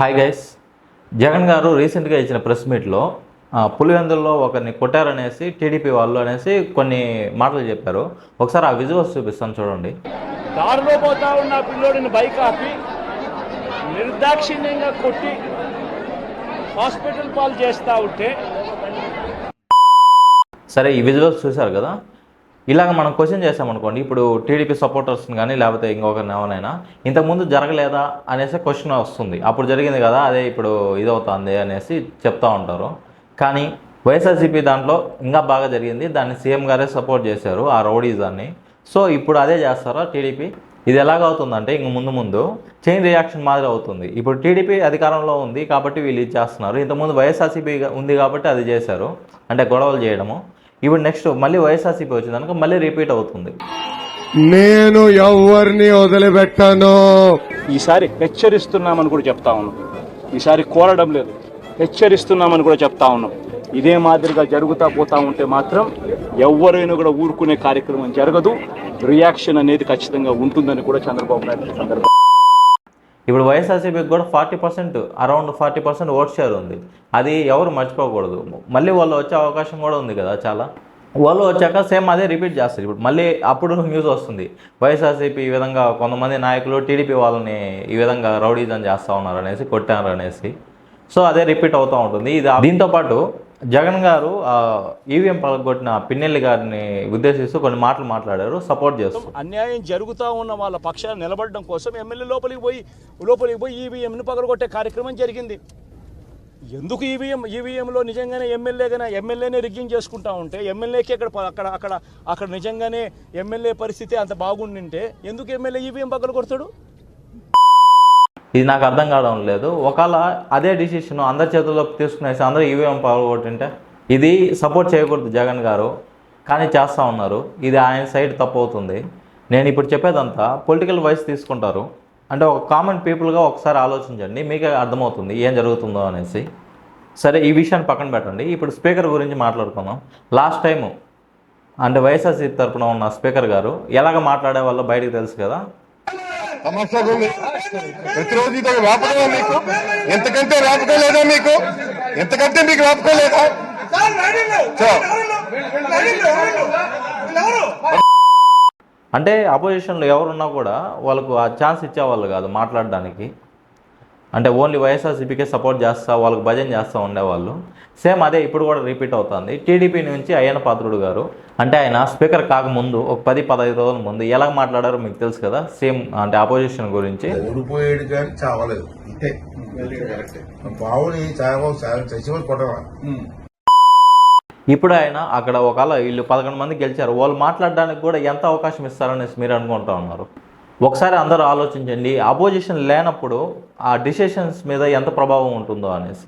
Hi guys, Jagan గారు రీసెంట్గా ఇచ్చిన ప్రెస్ మీట్లో పులివెందుల్లో ఒకరిని కొట్టారనేసి టీడీపీ వాళ్ళు అనేసి కొన్ని మాటలు చెప్పారు. ఒకసారి ఆ విజువల్స్ చూపిస్తాను చూడండి. దారిలో పోతా ఉన్న పిల్లోడిని బైక్ ఆపి నిర్దాక్షిణ్యంగా కొట్టి హాస్పిటల్ పాలు చేస్తూ ఉంటే సరే, ఈ విజువల్స్ చూశారు కదా. ఇలాగ మనం క్వశ్చన్ చేసామనుకోండి, ఇప్పుడు టీడీపీ సపోర్టర్స్ని కానీ లేకపోతే ఇంకొకరిని ఎవరైనా ఇంతకుముందు జరగలేదా అనేసి క్వశ్చన్ వస్తుంది. అప్పుడు జరిగింది కదా, అదే ఇప్పుడు ఇదవుతుంది అనేసి చెప్తా ఉంటారు. కానీ వైఎస్ఆర్సీపీ దాంట్లో ఇంకా బాగా జరిగింది, దాన్ని సీఎం గారే సపోర్ట్ చేశారు ఆ రౌడీజాన్ని. సో ఇప్పుడు అదే చేస్తారా టీడీపీ? ఇది ఎలాగవుతుందంటే ఇంక ముందు చైన్ రియాక్షన్ మాదిరి అవుతుంది. ఇప్పుడు టీడీపీ అధికారంలో ఉంది కాబట్టి వీళ్ళు ఇది చేస్తున్నారు. ఇంతకుముందు వైఎస్ఆర్సీపీ ఉంది కాబట్టి అది చేశారు, అంటే గొడవలు చేయడము. ఇప్పుడు నెక్స్ట్ మళ్ళీ వైఎస్ఆర్సీపీ వచ్చిందనుకో మళ్ళీ రిపీట్ అవుతుంది. నేను ఎవరిని వదిలిపెట్టాను. ఈసారి హెచ్చరిస్తున్నామని కూడా చెప్తా ఉన్నాం. ఈసారి కోరడం లేదు, హెచ్చరిస్తున్నామని కూడా చెప్తా ఉన్నాం. ఇదే మాదిరిగా జరుగుతూ పోతా ఉంటే మాత్రం ఎవరైనా కూడా ఊరుకునే కార్యక్రమం జరగదు. రియాక్షన్ అనేది ఖచ్చితంగా ఉంటుందని కూడా చంద్రబాబు నాయుడు సందర్భం. ఇప్పుడు వైఎస్ఆర్సీపీకి కూడా 40% అరౌండ్ 40% ఓట్ షేర్ ఉంది. అది ఎవరు మర్చిపోకూడదు. మళ్ళీ వాళ్ళు వచ్చే అవకాశం కూడా ఉంది కదా చాలా. వాళ్ళు వచ్చాక సేమ్ అదే రిపీట్ చేస్తారు. ఇప్పుడు మళ్ళీ అప్పుడు న్యూస్ వస్తుంది, వైఎస్ఆర్సీపీ ఈ విధంగా కొంతమంది నాయకులు టీడీపీ వాళ్ళని ఈ విధంగా రౌడీజం చేస్తూ ఉన్నారు అనేసి, కొట్టారు అనేసి. సో అదే రిపీట్ అవుతూ ఉంటుంది. ఇది దీంతోపాటు జగన్ గారు ఈవీఎం పలగొట్టిన పిన్నెల్లి గారిని ఉద్దేశిస్తూ కొన్ని మాటలు మాట్లాడారు, సపోర్ట్ చేస్తూ. అన్యాయం జరుగుతూ ఉన్న వాళ్ళ పక్షాన్ని నిలబడడం కోసం ఎమ్మెల్యే లోపలికి పోయి ఈవీఎంను పగలగొట్టే కార్యక్రమం జరిగింది. ఎందుకు ఈవీఎంలో నిజంగానే ఎమ్మెల్యేనే రిగ్గింగ్ చేసుకుంటా ఉంటే, ఎమ్మెల్యేకి అక్కడ నిజంగానే ఎమ్మెల్యే పరిస్థితి అంత బాగుండింటే ఎందుకు ఎమ్మెల్యే ఈవీఎం పగలగొడతాడు? ఇది నాకు అర్థం కావడం లేదు. ఒకవేళ అదే డిసిషన్ అందరి చేతుల్లోకి తీసుకునేసి అందరూ ఈవీఎం పాల్గొట్టింటే, ఇది సపోర్ట్ చేయకూడదు జగన్ గారు, కానీ చేస్తూ ఉన్నారు. ఇది ఆయన సైడ్ తప్పు అవుతుంది. నేను ఇప్పుడు చెప్పేదంతా పొలిటికల్ వైస్ తీసుకుంటారు. అంటే ఒక కామన్ పీపుల్గా ఒకసారి ఆలోచించండి, మీకే అర్థమవుతుంది ఏం జరుగుతుందో అనేసి. సరే, ఈ విషయాన్ని పక్కన పెట్టండి. ఇప్పుడు స్పీకర్ గురించి మాట్లాడుకుందాం. లాస్ట్ టైము అంటే వైఎస్ఆర్సీపీ తరఫున ఉన్న స్పీకర్ గారు ఎలాగ మాట్లాడే వాళ్ళో బయటకు తెలుసు కదా. ప్రతిరోజు ఇది వ్యాపకమా మీకు? ఎంతకంటే వ్యాపకం లేదా మీకు? ఎంతకంటే మీకు వ్యాపకం లేదా? అంటే అపోజిషన్లో ఎవరున్నా కూడా వాళ్ళకు ఆ ఛాన్స్ ఇచ్చేవాళ్ళు కాదు మాట్లాడడానికి. అంటే ఓన్లీ వైఎస్ఆర్సీపీకే సపోర్ట్ చేస్తా, వాళ్ళకు భజన చేస్తూ ఉండేవాళ్ళు. సేమ్ అదే ఇప్పుడు కూడా రిపీట్ అవుతుంది. టీడీపీ నుంచి అయ్యన్న పాత్రుడు గారు, అంటే ఆయన స్పీకర్ కాకముందు ఒక 10-15 రోజుల ముందు ఎలా మాట్లాడారో మీకు తెలుసు కదా. సేమ్ అంటే అపోజిషన్ గురించి. ఓడిపోయాడు కానీ చావలేదు, అంతే. బావుని ఇప్పుడు ఆయన అక్కడ ఒకవేళ వీళ్ళు 11 మంది గెలిచారు, వాళ్ళు మాట్లాడడానికి కూడా ఎంత అవకాశం ఇస్తారనేసి మీరు అనుకుంటా ఉన్నారు. ఒకసారి అందరూ ఆలోచించండి, అపోజిషన్ లేనప్పుడు ఆ డిసిషన్స్ మీద ఎంత ప్రభావం ఉంటుందో అనేసి.